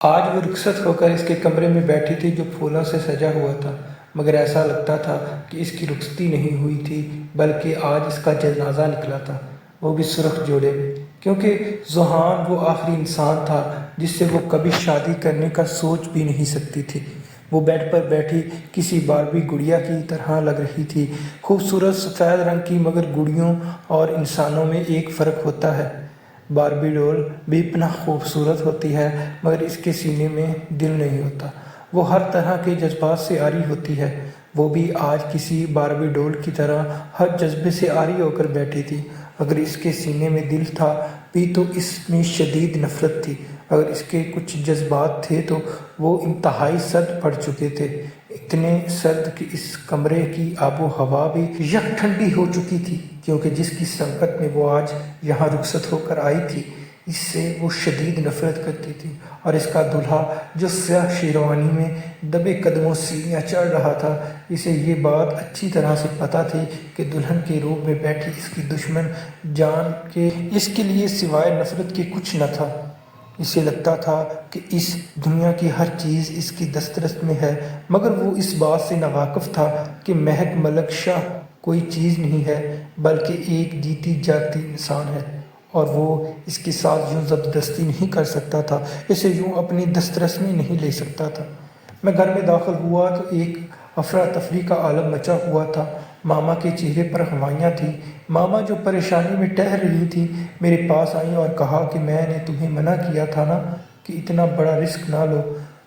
آج وہ رخصت ہو کر اس کے کمرے میں بیٹھی تھی جو پھولوں سے سجا ہوا تھا، مگر ایسا لگتا تھا کہ اس کی رخصتی نہیں ہوئی تھی بلکہ آج اس کا جنازہ نکلا تھا، وہ بھی سرخ جوڑے میں، کیونکہ ذوحان وہ آخری انسان تھا جس سے وہ کبھی شادی کرنے کا سوچ بھی نہیں سکتی تھی۔ وہ بیڈ پر بیٹھی کسی باربی گڑیا کی طرح لگ رہی تھی، خوبصورت سفید رنگ کی، مگر گڑیوں اور انسانوں میں ایک فرق ہوتا ہے۔ باربی ڈول بے پناہ خوبصورت ہوتی ہے مگر اس کے سینے میں دل نہیں ہوتا۔ وہ ہر طرح کے جذبات سے عاری ہوتی ہے، وہ بھی آج کسی باربی ڈول کی طرح ہر جذبے سے عاری ہو کر بیٹھی تھی۔ اگر اس کے سینے میں دل تھا بھی تو اس میں شدید نفرت تھی، اگر اس کے کچھ جذبات تھے تو وہ انتہائی سرد پڑ چکے تھے، اتنے سرد کہ اس کمرے کی آب و ہوا بھی یک ٹھنڈی ہو چکی تھی، کیونکہ جس کی صحبت میں وہ آج یہاں رخصت ہو کر آئی تھی اس سے وہ شدید نفرت کرتی تھی، اور اس کا دولہا جو سیاہ شیروانی میں دبے قدموں سیڑھیاں چڑھ رہا تھا، اسے یہ بات اچھی طرح سے پتہ تھی کہ دلہن کے روپ میں بیٹھی اس کی دشمن جان کے اس کے لیے سوائے نفرت کے کچھ نہ تھا۔ اسے لگتا تھا کہ اس دنیا کی ہر چیز اس کی دسترس میں ہے، مگر وہ اس بات سے ناواقف تھا کہ مہک ملک شاہ کوئی چیز نہیں ہے بلکہ ایک جیتی جاگتی انسان ہے، اور وہ اس کے ساتھ یوں زبردستی نہیں کر سکتا تھا، اسے یوں اپنی دسترس میں نہیں لے سکتا تھا۔ میں گھر میں داخل ہوا تو ایک افراتفری کا عالم مچا ہوا تھا۔ ماما کے چہرے پر ہوائیاں تھیں۔ ماما جو پریشانی میں ٹہر رہی تھی میرے پاس آئیں اور کہا کہ میں نے تمہیں منع کیا تھا نا کہ اتنا بڑا رسک نہ لو،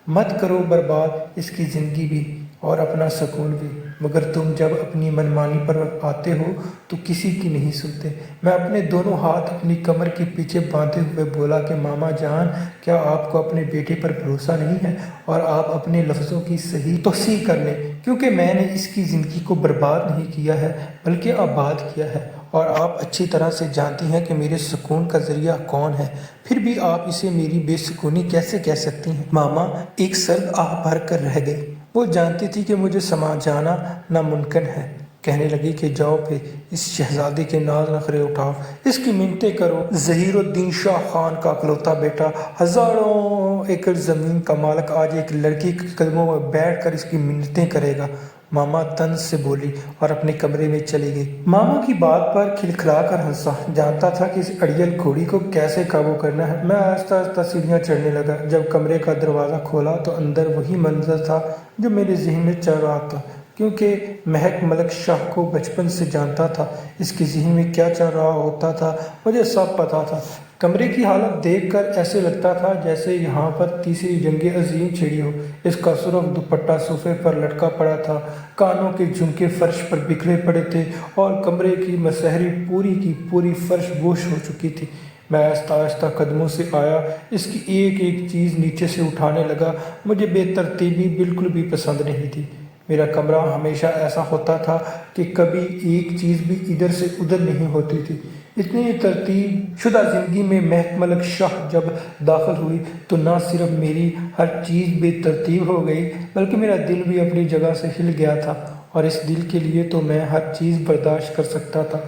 مت کرو برباد اس کی زندگی بھی اور اپنا سکون بھی، مگر تم جب اپنی منمانی پر آتے ہو تو کسی کی نہیں سنتے۔ میں اپنے دونوں ہاتھ اپنی کمر کے پیچھے باندھے ہوئے بولا کہ ماما جان، کیا آپ کو اپنے بیٹے پر بھروسہ نہیں ہے اور آپ اپنے لفظوں کی صحیح توثیق کر لیں، کیونکہ میں نے اس کی زندگی کو برباد نہیں کیا ہے بلکہ آباد کیا ہے، اور آپ اچھی طرح سے جانتی ہیں کہ میرے سکون کا ذریعہ کون ہے، پھر بھی آپ اسے میری بے سکونی کیسے کہہ سکتی ہیں؟ ماما ایک سرد آہ بھر کر رہ گئی۔ وہ جانتی تھی کہ مجھے سما جانا ناممکن ہے۔ کہنے لگی کہ جاؤ پھر اس شہزادے کے ناز نخرے اٹھاؤ، اس کی منتیں کرو۔ ظہیر الدین شاہ خان کا اکلوتا بیٹا، ہزاروں ایکڑ زمین کا مالک، آج ایک لڑکی کے قدموں میں بیٹھ کر اس کی منتیں کرے گا؟ ماما طنز سے بولی اور اپنے کمرے میں چلی گئی۔ ماما کی بات پر کھلکھلا کر ہنسا، جانتا تھا کہ اس اڑیل گھوڑی کو کیسے قابو کرنا ہے۔ میں آہستہ آہستہ سیڑھیاں چڑھنے لگا۔ جب کمرے کا دروازہ کھولا تو اندر وہی منظر تھا جو میرے ذہن میں چل رہا تھا، کیونکہ مہک ملک شاہ کو بچپن سے جانتا تھا۔ اس کے ذہن میں کیا چل رہا ہوتا تھا مجھے سب پتہ تھا۔ کمرے کی حالت دیکھ کر ایسے لگتا تھا جیسے یہاں پر تیسری جنگ عظیم چھڑی ہو۔ اس کا سرخ دوپٹہ صوفے پر لٹکا پڑا تھا، کانوں کے جھمکے فرش پر بکھرے پڑے تھے اور کمرے کی مسہری پوری کی پوری فرش گوش ہو چکی تھی۔ میں آہستہ آہستہ قدموں سے آیا، اس کی ایک ایک چیز نیچے سے اٹھانے لگا۔ مجھے بے ترتیبی بالکل بھی پسند نہیں تھی۔ میرا کمرہ ہمیشہ ایسا ہوتا تھا کہ کبھی ایک چیز بھی ادھر سے ادھر نہیں ہوتی تھی۔ اتنی ترتیب شدہ زندگی میں مہک ملک شاہ جب داخل ہوئی تو نہ صرف میری ہر چیز بے ترتیب ہو گئی بلکہ میرا دل بھی اپنی جگہ سے ہل گیا تھا، اور اس دل کے لیے تو میں ہر چیز برداشت کر سکتا تھا۔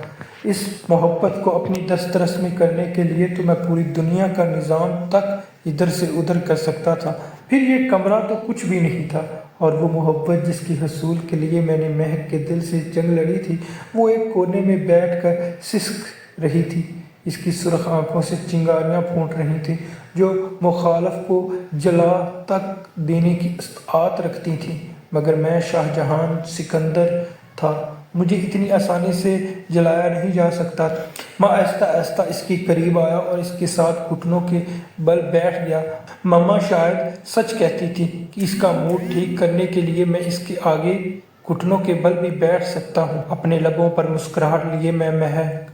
اس محبت کو اپنی دسترس میں کرنے کے لیے تو میں پوری دنیا کا نظام تک ادھر سے ادھر کر سکتا تھا۔ پھر یہ کمرہ تو کچھ بھی نہیں تھا، اور وہ محبت جس کے حصول کے لیے میں نے مہک کے دل سے جنگ لڑی تھی، وہ ایک کونے میں بیٹھ کر سسک رہی تھی۔ اس کی سرخ آنکھوں سے چنگاریاں پھوٹ رہی تھیں جو مخالف کو جلا تک دینے کی استطاعت رکھتی تھیں، مگر میں شاہ جہان سکندر تھا، مجھے اتنی آسانی سے جلایا نہیں جا سکتا تھا۔ میں آہستہ آہستہ اس کے قریب آیا اور اس کے ساتھ گھٹنوں کے بل بیٹھ گیا۔ ماما شاید سچ کہتی تھی کہ اس کا موڈ ٹھیک کرنے کے لیے میں اس کے آگے گھٹنوں کے بل بھی بیٹھ سکتا ہوں۔ اپنے لبوں پر مسکراہٹ لیے میں مہک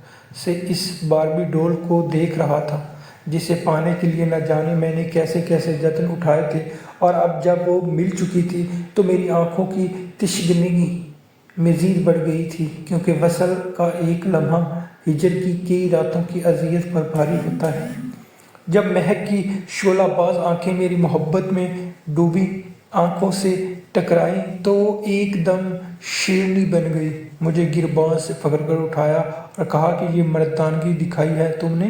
سے اس باربی ڈول کو دیکھ رہا تھا جسے پانے کے لیے نہ جانے میں نے کیسے کیسے جتن اٹھائے تھے، اور اب جب وہ مل چکی تھی تو میری آنکھوں کی تشنگی مزید بڑھ گئی تھی، کیونکہ وصل کا ایک لمحہ ہجر کی کئی راتوں کی اذیت پر بھاری ہوتا ہے۔ جب مہک کی شعلہ باز آنکھیں میری محبت میں ڈوبی آنکھوں سے ٹکرائیں تو وہ ایک دم شیرنی بن گئی، مجھے گربان سے پکڑ کر اٹھایا اور کہا کہ یہ مردانگی دکھائی ہے تم نے،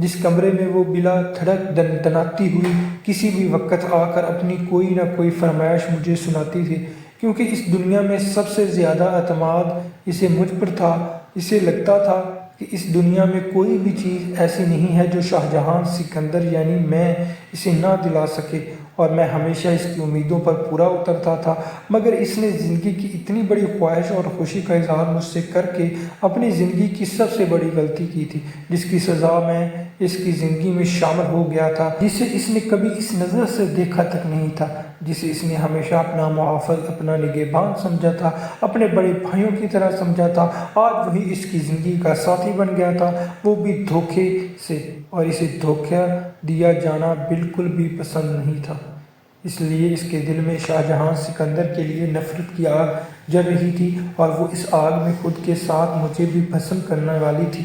جس کمرے میں وہ بلا دھڑک دناتی ہوئی کسی بھی وقت آ کر اپنی کوئی نہ کوئی فرمائش مجھے سناتی تھی، کیونکہ اس دنیا میں سب سے زیادہ اعتماد اسے مجھ پر تھا۔ اسے لگتا تھا کہ اس دنیا میں کوئی بھی چیز ایسی نہیں ہے جو شاہ جہاں سکندر یعنی میں اسے نہ دلا سکے، اور میں ہمیشہ اس کی امیدوں پر پورا اترتا تھا، مگر اس نے زندگی کی اتنی بڑی خواہش اور خوشی کا اظہار مجھ سے کر کے اپنی زندگی کی سب سے بڑی غلطی کی تھی، جس کی سزا میں اس کی زندگی میں شامل ہو گیا تھا، جسے اس نے کبھی اس نظر سے دیکھا تک نہیں تھا، جسے اس نے ہمیشہ اپنا محافظ، اپنا نگہبان سمجھا تھا، اپنے بڑے بھائیوں کی طرح سمجھا تھا۔ آج وہی اس کی زندگی کا ساتھی بن گیا تھا، وہ بھی دھوکے سے، اور اسے دھوکہ دیا جانا بالکل بھی پسند نہیں تھا۔ اس لیے اس کے دل میں شاہ جہاں سکندر کے لیے نفرت کی آگ جل رہی تھی، اور وہ اس آگ میں خود کے ساتھ مجھے بھی بھسم کرنے والی تھی۔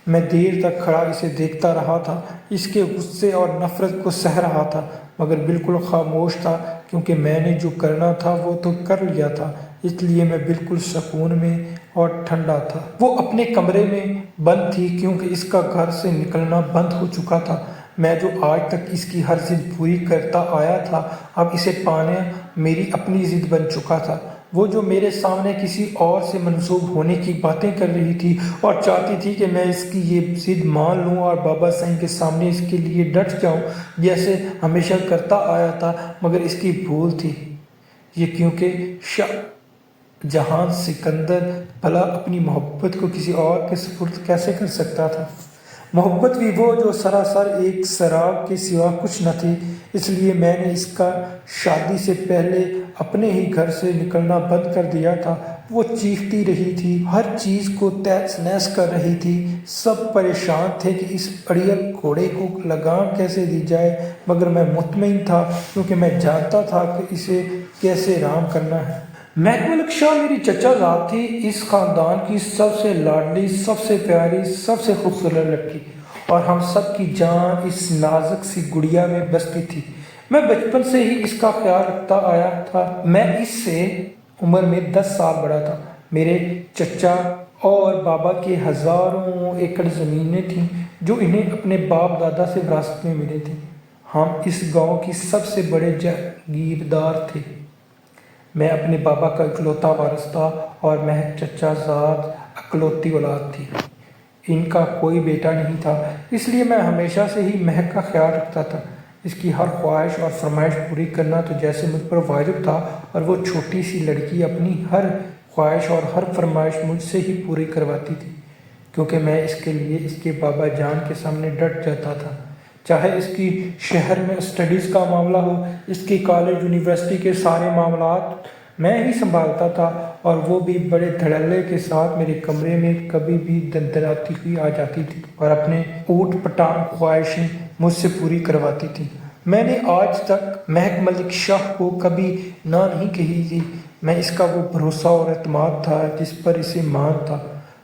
میں دیر تک کھڑا اسے دیکھتا رہا تھا، اس کے غصے اور نفرت کو سہ رہا تھا، مگر بالکل خاموش تھا، کیونکہ میں نے جو کرنا تھا وہ تو کر لیا تھا، اس لیے میں بالکل سکون میں اور ٹھنڈا تھا۔ وہ اپنے کمرے میں بند تھی، کیونکہ اس کا گھر سے نکلنا بند ہو چکا تھا۔ میں جو آج تک اس کی ہر ضد پوری کرتا آیا تھا، اب اسے پانا میری اپنی ضد بن چکا تھا۔ وہ جو میرے سامنے کسی اور سے منسوب ہونے کی باتیں کر رہی تھی اور چاہتی تھی کہ میں اس کی یہ ضد مان لوں اور بابا سائیں کے سامنے اس کے لیے ڈٹ جاؤں، جیسے ہمیشہ کرتا آیا تھا، مگر اس کی بھول تھی یہ، کیونکہ شاہ جہاں سکندر بھلا اپنی محبت کو کسی اور کے سپرد کیسے کر سکتا تھا؟ محبت بھی وہ جو سراسر ایک سراب کے سوا کچھ نہ تھی۔ اس لیے میں نے اس کا شادی سے پہلے اپنے ہی گھر سے نکلنا بند کر دیا تھا۔ وہ چیختی رہی تھی، ہر چیز کو تہس نہس کر رہی تھی، سب پریشان تھے کہ اس اڑیل گھوڑے کو لگام کیسے دی جائے، مگر میں مطمئن تھا، کیونکہ میں جانتا تھا کہ اسے کیسے رام کرنا ہے۔ محک ملک شاہ میری چچا زاد تھی، اس خاندان کی سب سے لاڈلی، سب سے پیاری، سب سے خوبصورت لڑکی، اور ہم سب کی جان اس نازک سی گڑیا میں بستی تھی۔ میں بچپن سے ہی اس کا خیال رکھتا آیا تھا۔ میں اس سے عمر میں 10 سال بڑا تھا۔ میرے چچا اور بابا کے ہزاروں ایکڑ زمینیں تھیں، جو انہیں اپنے باپ دادا سے وراثت میں ملی تھیں۔ ہم اس گاؤں کی سب سے بڑے جاگیردار تھے۔ میں اپنے بابا کا اکلوتا وارث تھا، اور مہک چچا زاد اکلوتی اولاد تھی۔ ان کا کوئی بیٹا نہیں تھا، اس لیے میں ہمیشہ سے ہی مہک کا خیال رکھتا تھا۔ اس کی ہر خواہش اور فرمائش پوری کرنا تو جیسے مجھ پر واجب تھا، اور وہ چھوٹی سی لڑکی اپنی ہر خواہش اور ہر فرمائش مجھ سے ہی پوری کرواتی تھی، کیونکہ میں اس کے لیے اس کے بابا جان کے سامنے ڈٹ جاتا تھا۔ چاہے اس کی شہر میں اسٹڈیز کا معاملہ ہو، اس کی کالج یونیورسٹی کے سارے معاملات میں ہی سنبھالتا تھا، اور وہ بھی بڑے دھڑلے کے ساتھ میرے کمرے میں کبھی بھی دندناتی ہوئی آ جاتی تھی، اور اپنے اوٹ پٹانگ خواہشیں مجھ سے پوری کرواتی تھی۔ میں نے آج تک محک ملک شاہ کو کبھی نہ نہیں کہی تھی۔ میں اس کا وہ بھروسہ اور اعتماد تھا جس پر اسے مان تھا۔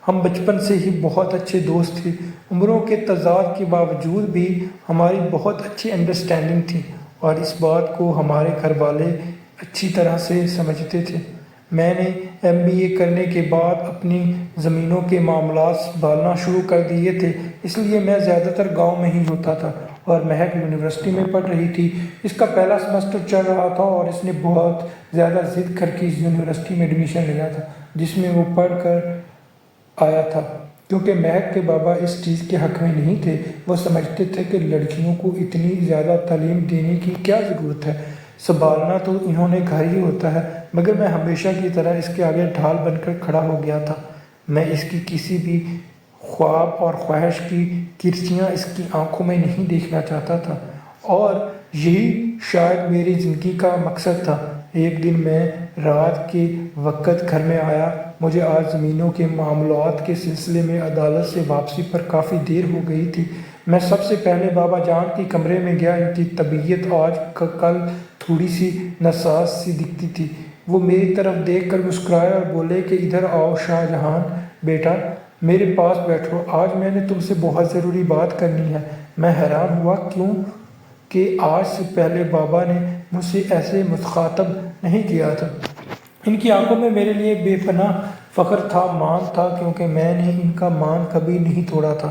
ہم بچپن سے ہی بہت اچھے دوست تھے، عمروں کے تضاد کے باوجود بھی ہماری بہت اچھی انڈرسٹینڈنگ تھی، اور اس بات کو ہمارے گھر والے اچھی طرح سے سمجھتے تھے۔ میں نے MBA کرنے کے بعد اپنی زمینوں کے معاملات سنبھالنا شروع کر دیے تھے، اس لیے میں زیادہ تر گاؤں میں ہی ہوتا تھا، اور مہک یونیورسٹی میں پڑھ رہی تھی۔ اس کا پہلا سمسٹر چل رہا تھا، اور اس نے بہت زیادہ ضد کر کے اس یونیورسٹی میں ایڈمیشن لیا تھا جس میں وہ پڑھ کر آیا تھا، کیونکہ مہک کے بابا اس چیز کے حق میں نہیں تھے۔ وہ سمجھتے تھے کہ لڑکیوں کو اتنی زیادہ تعلیم دینے کی کیا ضرورت ہے، سنبھالنا تو انہوں نے گھر ہی ہوتا ہے، مگر میں ہمیشہ کی طرح اس کے آگے ڈھال بن کر کھڑا ہو گیا تھا۔ میں اس کی کسی بھی خواب اور خواہش کی کرچیاں اس کی آنکھوں میں نہیں دیکھنا چاہتا تھا، اور یہی شاید میری زندگی کا مقصد تھا۔ ایک دن میں رات کے وقت گھر میں آیا۔ مجھے آج زمینوں کے معاملات کے سلسلے میں عدالت سے واپسی پر کافی دیر ہو گئی تھی۔ میں سب سے پہلے بابا جان کے کمرے میں گیا۔ ان کی طبیعت آج کل تھوڑی سی ناساز سی دکھتی تھی۔ وہ میری طرف دیکھ کر مسکرائے اور بولے کہ ادھر آؤ شاہ جہان بیٹا، میرے پاس بیٹھو، آج میں نے تم سے بہت ضروری بات کرنی ہے۔ میں حیران ہوا، کیوں کہ آج سے پہلے بابا نے مجھ سے ایسے مخاطب نہیں کیا تھا۔ ان کی آنکھوں میں میرے لیے بے پناہ فخر تھا، مان تھا، کیونکہ میں نے ان کا مان کبھی نہیں توڑا تھا،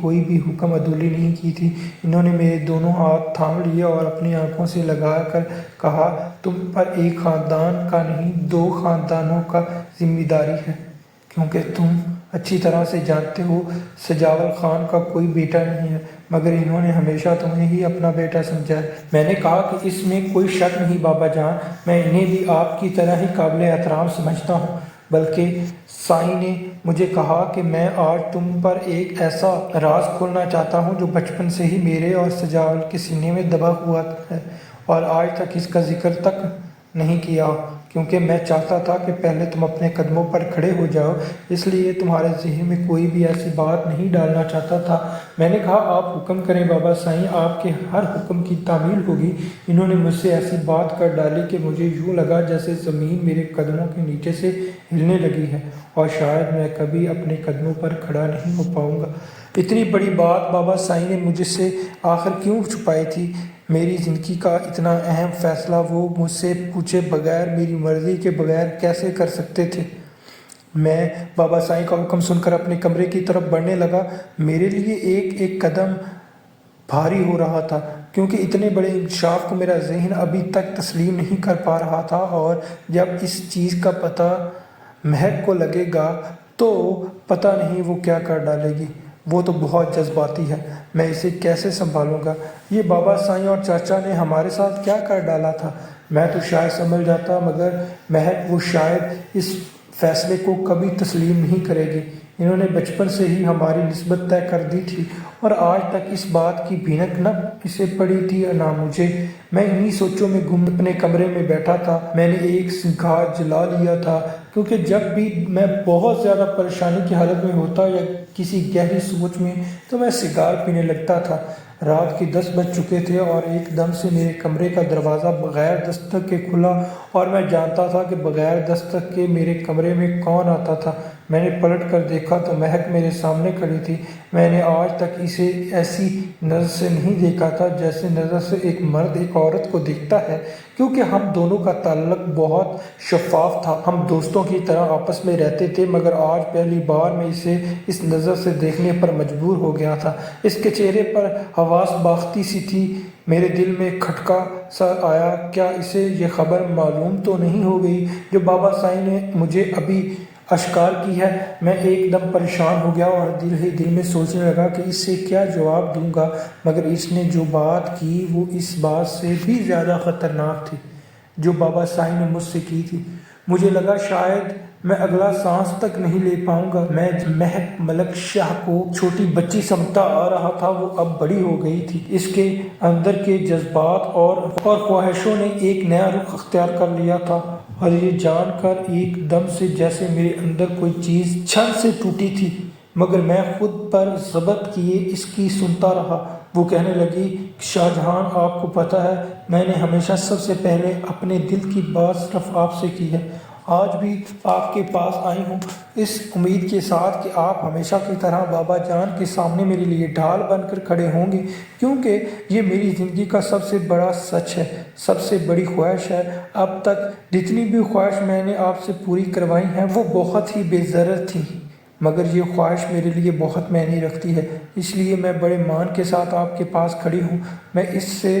کوئی بھی حکم عدولی نہیں کی تھی۔ انہوں نے میرے دونوں ہاتھ تھام لیے اور اپنی آنکھوں سے لگا کر کہا، تم پر ایک خاندان کا نہیں 2 خاندانوں کا ذمہ داری ہے، کیونکہ تم اچھی طرح سے جانتے ہو سجاول خان کا کوئی بیٹا نہیں ہے، مگر انہوں نے ہمیشہ تمہیں ہی اپنا بیٹا سمجھا ہے۔ میں نے کہا کہ اس میں کوئی شک نہیں بابا جان، میں انہیں بھی آپ کی طرح ہی قابل احترام سمجھتا ہوں، بلکہ سائیں نے مجھے کہا کہ میں آج تم پر ایک ایسا راز کھولنا چاہتا ہوں جو بچپن سے ہی میرے اور سجاول کے سینے میں دبا ہوا ہے اور آج تک اس کا ذکر تک نہیں کیا، کیونکہ میں چاہتا تھا کہ پہلے تم اپنے قدموں پر کھڑے ہو جاؤ، اس لیے تمہارے ذہن میں کوئی بھی ایسی بات نہیں ڈالنا چاہتا تھا۔ میں نے کہا، آپ حکم کریں بابا سائیں، آپ کے ہر حکم کی تعمیل ہوگی۔ انہوں نے مجھ سے ایسی بات کر ڈالی کہ مجھے یوں لگا جیسے زمین میرے قدموں کے نیچے سے ہلنے لگی ہے اور شاید میں کبھی اپنے قدموں پر کھڑا نہیں ہو پاؤں گا۔ اتنی بڑی بات بابا سائیں نے مجھ سے آخر کیوں چھپائی تھی؟ میری زندگی کا اتنا اہم فیصلہ وہ مجھ سے پوچھے بغیر، میری مرضی کے بغیر کیسے کر سکتے تھے؟ میں بابا سائیں کا حکم سن کر اپنے کمرے کی طرف بڑھنے لگا۔ میرے لیے ایک ایک قدم بھاری ہو رہا تھا، کیونکہ اتنے بڑے انکشاف کو میرا ذہن ابھی تک تسلیم نہیں کر پا رہا تھا، اور جب اس چیز کا پتہ مہک کو لگے گا تو پتہ نہیں وہ کیا کر ڈالے گی۔ وہ تو بہت جذباتی ہے، میں اسے کیسے سنبھالوں گا؟ یہ بابا سائیں اور چاچا نے ہمارے ساتھ کیا کر ڈالا تھا؟ میں تو شاید سنبھل جاتا، مگر مہک وہ شاید اس فیصلے کو کبھی تسلیم نہیں کرے گی۔ انہوں نے بچپن سے ہی ہماری نسبت طے کر دی تھی اور آج تک اس بات کی بھینک نہ اسے پڑی تھی نہ مجھے۔ میں انہی سوچوں میں گم اپنے کمرے میں بیٹھا تھا۔ میں نے ایک سگار جلا لیا تھا، کیونکہ جب بھی میں بہت زیادہ پریشانی کی حالت میں ہوتا یا کسی گہری سوچ میں تو میں سگار پینے لگتا تھا۔ رات کے 10 بج چکے تھے اور ایک دم سے میرے کمرے کا دروازہ بغیر دستک کے کھلا اور میں جانتا تھا کہ بغیر دستک کے میرے کمرے میں کون آتا تھا۔ میں نے پلٹ کر دیکھا تو مہک میرے سامنے کھڑی تھی۔ میں نے آج تک اسے ایسی نظر سے نہیں دیکھا تھا جیسے نظر سے ایک مرد ایک عورت کو دیکھتا ہے، کیونکہ ہم دونوں کا تعلق بہت شفاف تھا، ہم دوستوں کی طرح آپس میں رہتے تھے، مگر آج پہلی بار میں اسے اس نظر سے دیکھنے پر مجبور ہو گیا تھا۔ اس کے چہرے پر حواس باختی سی تھی۔ میرے دل میں کھٹکا سا آیا، کیا اسے یہ خبر معلوم تو نہیں ہو گئی جو بابا سائیں نے مجھے ابھی اشکار کی ہے؟ میں ایک دم پریشان ہو گیا اور دل ہی دل میں سوچنے لگا کہ اس سے کیا جواب دوں گا، مگر اس نے جو بات کی وہ اس بات سے بھی زیادہ خطرناک تھی جو بابا سائیں نے مجھ سے کی تھی۔ مجھے لگا شاید میں اگلا سانس تک نہیں لے پاؤں گا۔ میں مہک ملک شاہ کو چھوٹی بچی سمجھتا آ رہا تھا، وہ اب بڑی ہو گئی تھی۔ اس کے اندر کے جذبات اور خواہشوں نے ایک نیا رخ اختیار کر لیا تھا، اور یہ جان کر ایک دم سے جیسے میرے اندر کوئی چیز چھن سے ٹوٹی تھی، مگر میں خود پر ضبط کیے اس کی سنتا رہا۔ وہ کہنے لگی، شاہ جہاں، آپ کو پتہ ہے میں نے ہمیشہ سب سے پہلے اپنے دل کی بات صرف آپ سے کی ہے۔ آج بھی آپ کے پاس آئی ہوں اس امید کے ساتھ کہ آپ ہمیشہ کی طرح بابا جان کے سامنے میرے لیے ڈھال بن کر کھڑے ہوں گے، کیونکہ یہ میری زندگی کا سب سے بڑا سچ ہے، سب سے بڑی خواہش ہے۔ اب تک جتنی بھی خواہش میں نے آپ سے پوری کروائی ہیں وہ بہت ہی بے ضرر تھیں، مگر یہ خواہش میرے لیے بہت معنی رکھتی ہے، اس لیے میں بڑے مان کے ساتھ آپ کے پاس کھڑی ہوں۔ میں اس سے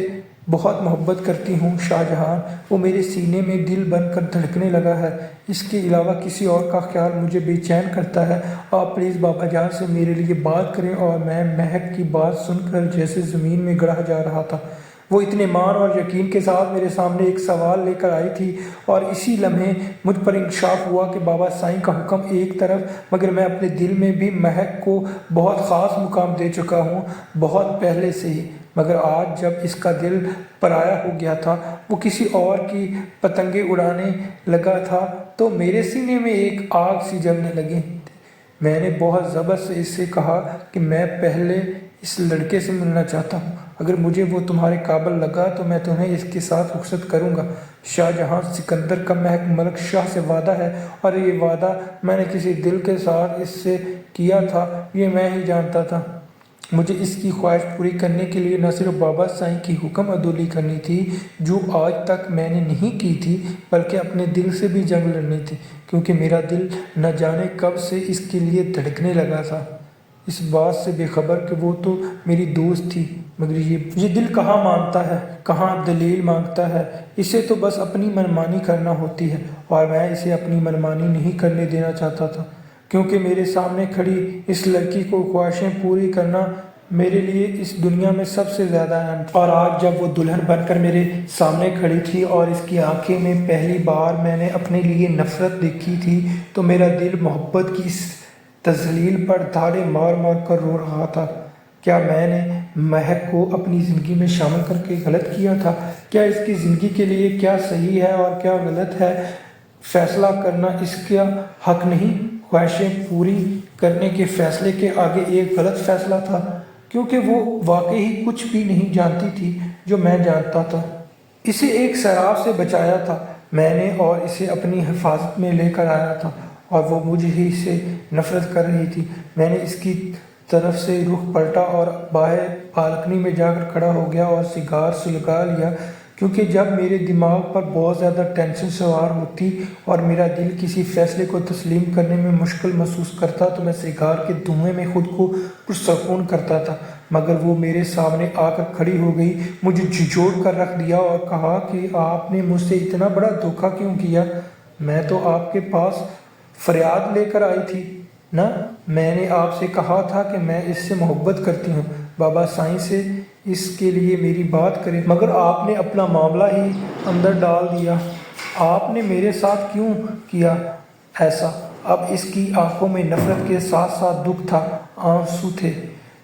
بہت محبت کرتی ہوں شاہ جہاں، وہ میرے سینے میں دل بن کر دھڑکنے لگا ہے۔ اس کے علاوہ کسی اور کا خیال مجھے بے چین کرتا ہے۔ آپ پلیز بابا جان سے میرے لیے بات کریں۔ اور میں مہک کی بات سن کر جیسے زمین میں گڑا جا رہا تھا۔ وہ اطمینان اور یقین کے ساتھ میرے سامنے ایک سوال لے کر آئی تھی، اور اسی لمحے مجھ پر انکشاف ہوا کہ بابا سائیں کا حکم ایک طرف، مگر میں اپنے دل میں بھی مہک کو بہت خاص مقام دے چکا ہوں، بہت پہلے سے ہی۔ مگر آج جب اس کا دل پرایا ہو گیا تھا، وہ کسی اور کی پتنگیں اڑانے لگا تھا، تو میرے سینے میں ایک آگ سی جلنے لگی۔ میں نے بہت ضبط سے اس سے کہا کہ میں پہلے اس لڑکے سے ملنا چاہتا ہوں، اگر مجھے وہ تمہارے قابل لگا تو میں تمہیں اس کے ساتھ رخصت کروں گا۔ شاہ جہاں سکندر کا مہک ملک شاہ سے وعدہ ہے، اور یہ وعدہ میں نے کسی دل کے ساتھ اس سے کیا تھا یہ میں ہی جانتا تھا۔ مجھے اس کی خواہش پوری کرنے کے لیے نہ صرف بابا سائیں کی حکم عدولی کرنی تھی جو آج تک میں نے نہیں کی تھی، بلکہ اپنے دل سے بھی جنگ لڑنی تھی، کیونکہ میرا دل نہ جانے کب سے اس کے لیے دھڑکنے لگا تھا۔ اس بات سے بے خبر کہ وہ تو میری دوست تھی، مگر یہ دل کہاں مانتا ہے، کہاں دلیل مانگتا ہے۔ اسے تو بس اپنی منمانی کرنا ہوتی ہے، اور میں اسے اپنی منمانی نہیں کرنے دینا چاہتا تھا، کیونکہ میرے سامنے کھڑی اس لڑکی کو خواہشیں پوری کرنا میرے لیے اس دنیا میں سب سے زیادہ اہم تھا۔ اور آج جب وہ دلہن بن کر میرے سامنے کھڑی تھی اور اس کی آنکھیں میں پہلی بار میں نے اپنے لیے نفرت دیکھی تھی، تو میرا دل محبت کی اس تذلیل پر دھاڑے مار مار کر رو رہا تھا۔ کیا میں نے مہک کو اپنی زندگی میں شامل کر کے غلط کیا تھا؟ کیا اس کی زندگی کے لیے کیا صحیح ہے اور کیا غلط ہے فیصلہ کرنا اس کا حق نہیں؟ خواہشیں پوری کرنے کے فیصلے کے آگے ایک غلط فیصلہ تھا، کیونکہ وہ واقعی کچھ بھی نہیں جانتی تھی جو میں جانتا تھا۔ اسے ایک سیراب سے بچایا تھا میں نے اور اسے اپنی حفاظت میں لے کر آیا تھا، اور وہ مجھے ہی سے نفرت کر رہی تھی۔ میں نے اس کی طرف سے رخ پلٹا اور باہر بالکنی میں جا کر کھڑا ہو گیا اور سگار سلگا لیا، کیونکہ جب میرے دماغ پر بہت زیادہ ٹینشن سوار ہوتی اور میرا دل کسی فیصلے کو تسلیم کرنے میں مشکل محسوس کرتا تو میں سگار کے دھوئیں میں خود کو پرسکون کرتا تھا۔ مگر وہ میرے سامنے آ کر کھڑی ہو گئی، مجھے جھنجھوڑ کر رکھ دیا اور کہا کہ آپ نے مجھ سے اتنا بڑا دھوکہ کیوں کیا؟ میں تو آپ کے پاس فریاد لے کر آئی تھی نا، میں نے آپ سے کہا تھا کہ میں اس سے محبت کرتی ہوں، بابا سائیں سے اس کے لیے میری بات کرے، مگر آپ نے اپنا معاملہ ہی اندر ڈال دیا۔ آپ نے میرے ساتھ کیوں کیا ایسا؟ اب اس کی آنکھوں میں نفرت کے ساتھ ساتھ دکھ تھا، آنسو تھے،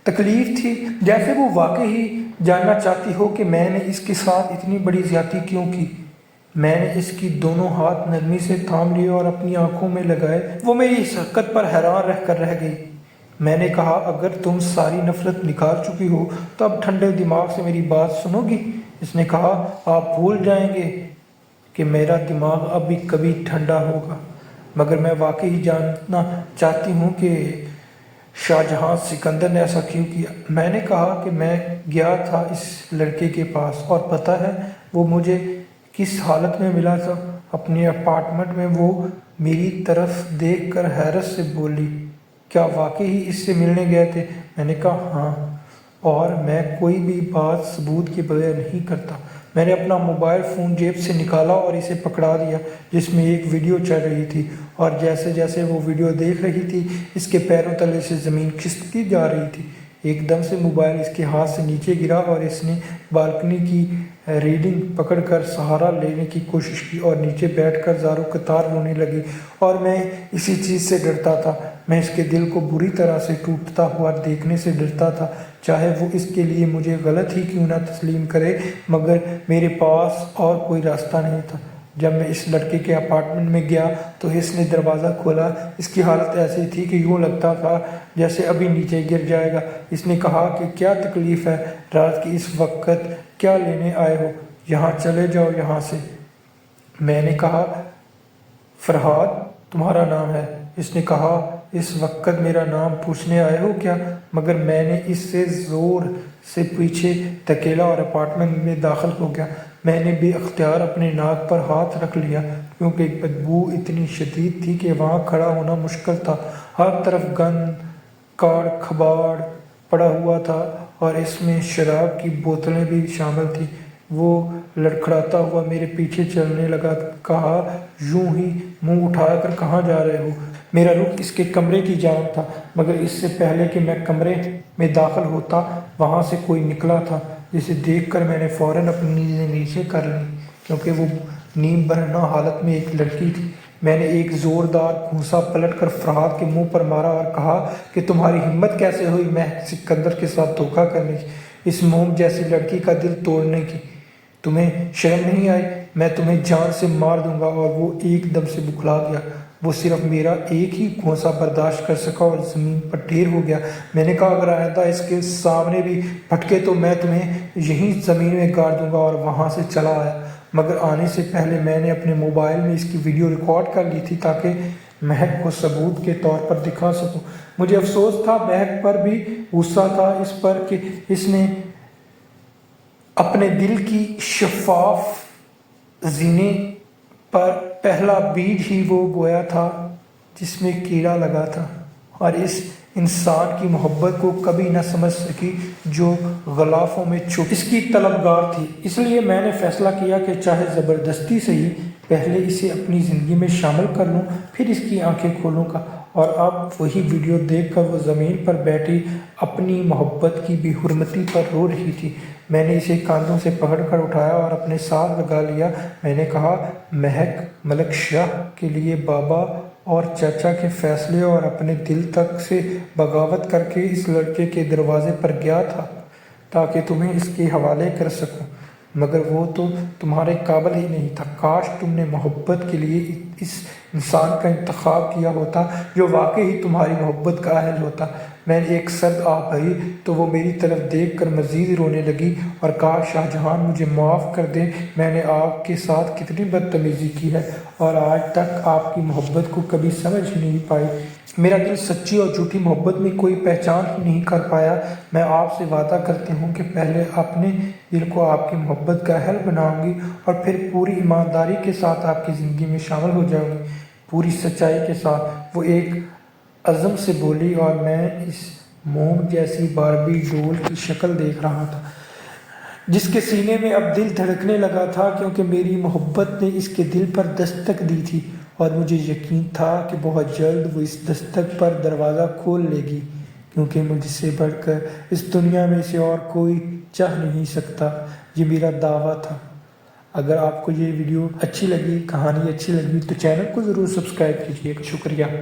تکلیف تھی، جیسے وہ واقعی جاننا چاہتی ہو کہ میں نے اس کے ساتھ اتنی بڑی زیادتی کیوں کی۔ میں نے اس کی دونوں ہاتھ نرمی سے تھام لیے اور اپنی آنکھوں میں لگائے۔ وہ میری اس حرکت پر حیران رہ گئی۔ میں نے کہا، اگر تم ساری نفرت نکال چکی ہو تو اب ٹھنڈے دماغ سے میری بات سنو گی؟ اس نے کہا، آپ بھول جائیں گے کہ میرا دماغ اب بھی کبھی ٹھنڈا ہوگا، مگر میں واقعی جاننا چاہتی ہوں کہ شاہجہاں سکندر نے ایسا کیوں کیا۔ میں نے کہا کہ میں گیا تھا اس لڑکے کے پاس، اور پتہ ہے وہ مجھے کس حالت میں ملا تھا؟ اپنے اپارٹمنٹ میں۔ وہ میری طرف دیکھ کر حیرت سے بولی، کیا واقعی اس سے ملنے گئے تھے؟ میں نے کہا ہاں، اور میں کوئی بھی بات ثبوت کے بغیر نہیں کرتا۔ میں نے اپنا موبائل فون جیب سے نکالا اور اسے پکڑا دیا، جس میں ایک ویڈیو چل رہی تھی، اور جیسے جیسے وہ ویڈیو دیکھ رہی تھی اس کے پیروں تلے سے زمین کھسکتی جا رہی تھی۔ ایک دم سے موبائل اس کے ہاتھ سے نیچے گرا اور اس نے بالکنی کی ریلنگ پکڑ کر سہارا لینے کی کوشش کی اور نیچے بیٹھ کر زاروں قطار رونے لگی، اور میں اسی چیز سے ڈرتا تھا۔ میں اس کے دل کو بری طرح سے ٹوٹتا ہوا دیکھنے سے ڈرتا تھا، چاہے وہ اس کے لیے مجھے غلط ہی کیوں نہ تسلیم کرے، مگر میرے پاس اور کوئی راستہ نہیں تھا۔ جب میں اس لڑکے کے اپارٹمنٹ میں گیا تو اس نے دروازہ کھولا۔ اس کی حالت ایسی تھی کہ یوں لگتا تھا جیسے ابھی نیچے گر جائے گا۔ اس نے کہا کہ کیا تکلیف ہے؟ رات کی اس وقت کیا لینے آئے ہو؟ یہاں چلے جاؤ یہاں سے۔ میں نے کہا، فرحاد تمہارا نام ہے؟ اس نے کہا، اس وقت میرا نام پوچھنے آئے ہو کیا؟ مگر میں نے اس سے زور سے پیچھے دھکیلا اور اپارٹمنٹ میں داخل ہو گیا۔ میں نے بے اختیار اپنے ناک پر ہاتھ رکھ لیا، کیونکہ بدبو اتنی شدید تھی کہ وہاں کھڑا ہونا مشکل تھا۔ ہر طرف گند کاڑ کھباڑ پڑا ہوا تھا، اور اس میں شراب کی بوتلیں بھی شامل تھیں۔ وہ لڑکھڑاتا ہوا میرے پیچھے چلنے لگا۔ کہا، یوں ہی منہ اٹھا کر کہاں جا رہے ہو؟ میرا رخ اس کے کمرے کی جانب تھا، مگر اس سے پہلے کہ میں کمرے میں داخل ہوتا وہاں سے کوئی نکلا تھا، جسے دیکھ کر میں نے فوراً اپنی نیزیں نیچے کر لیں، کیونکہ وہ نیم برہنہ حالت میں ایک لڑکی تھی۔ میں نے ایک زوردار گھونسا پلٹ کر فرحاد کے منہ پر مارا اور کہا کہ تمہاری ہمت کیسے ہوئی مہک سکندر کے ساتھ دھوکہ کرنے کی، اس موم جیسی لڑکی کا دل توڑنے کی؟ تمہیں شرم نہیں آئی؟ میں تمہیں جان سے مار دوں گا۔ اور وہ ایک دم سے بکھلا گیا۔ وہ صرف میرا ایک ہی گھونسا برداشت کر سکا اور زمین پر ڈھیر ہو گیا۔ میں نے کہا، اگر آئندہ اس کے سامنے بھی پھٹکے تو میں تمہیں یہیں زمین میں گاڑ دوں گا، اور وہاں سے چلا آیا۔ مگر آنے سے پہلے میں نے اپنے موبائل میں اس کی ویڈیو ریکارڈ کر لی تھی تاکہ مہک کو ثبوت کے طور پر دکھا سکوں۔ مجھے افسوس تھا، مہک پر بھی غصہ تھا اس پر کہ اس نے اپنے دل کی شفاف زینے پر پہلا بیج ہی وہ بویا تھا جس میں کیڑا لگا تھا، اور اس انسان کی محبت کو کبھی نہ سمجھ سکی جو غلافوں میں چھپ اس کی طلبگار تھی۔ اس لیے میں نے فیصلہ کیا کہ چاہے زبردستی سے ہی پہلے اسے اپنی زندگی میں شامل کر لوں، پھر اس کی آنکھیں کھولوں گا۔ اور اب وہی ویڈیو دیکھ کر وہ زمین پر بیٹھی اپنی محبت کی بے حرمتی پر رو رہی تھی۔ میں نے اسے کاندھوں سے پکڑ کر اٹھایا اور اپنے ساتھ لگا لیا۔ میں نے کہا، مہک ملک شاہ کے لیے بابا اور چاچا کے فیصلے اور اپنے دل تک سے بغاوت کر کے اس لڑکے کے دروازے پر گیا تھا تاکہ تمہیں اس کے حوالے کر سکوں، مگر وہ تو تمہارے قابل ہی نہیں تھا۔ کاش تم نے محبت کے لیے اس انسان کا انتخاب کیا ہوتا جو واقعی تمہاری محبت کا اہل ہوتا۔ میں نے ایک سرد آہ بھری تو وہ میری طرف دیکھ کر مزید رونے لگی اور کہا، شاہ جہاں مجھے معاف کر دیں، میں نے آپ کے ساتھ کتنی بدتمیزی کی ہے اور آج تک آپ کی محبت کو کبھی سمجھ ہی نہیں پائی۔ میرا دل سچی اور جھوٹی محبت میں کوئی پہچان ہی نہیں کر پایا۔ میں آپ سے وعدہ کرتی ہوں کہ پہلے اپنے دل کو آپ کی محبت کا اہل بناؤں گی اور پھر پوری ایمانداری کے ساتھ آپ کی زندگی میں شامل ہو جاؤں گی، پوری سچائی کے ساتھ، وہ ایک عزم سے بولی، اور میں اس موم جیسی باربی ڈول کی شکل دیکھ رہا تھا جس کے سینے میں اب دل دھڑکنے لگا تھا، کیونکہ میری محبت نے اس کے دل پر دستک دی تھی اور مجھے یقین تھا کہ بہت جلد وہ اس دستک پر دروازہ کھول لے گی، کیونکہ مجھ سے بڑھ کر اس دنیا میں اسے اور کوئی چاہ نہیں سکتا، یہ میرا دعویٰ تھا۔ اگر آپ کو یہ ویڈیو اچھی لگی، کہانی اچھی لگی تو چینل کو ضرور سبسکرائب کیجیے گا۔ شکریہ۔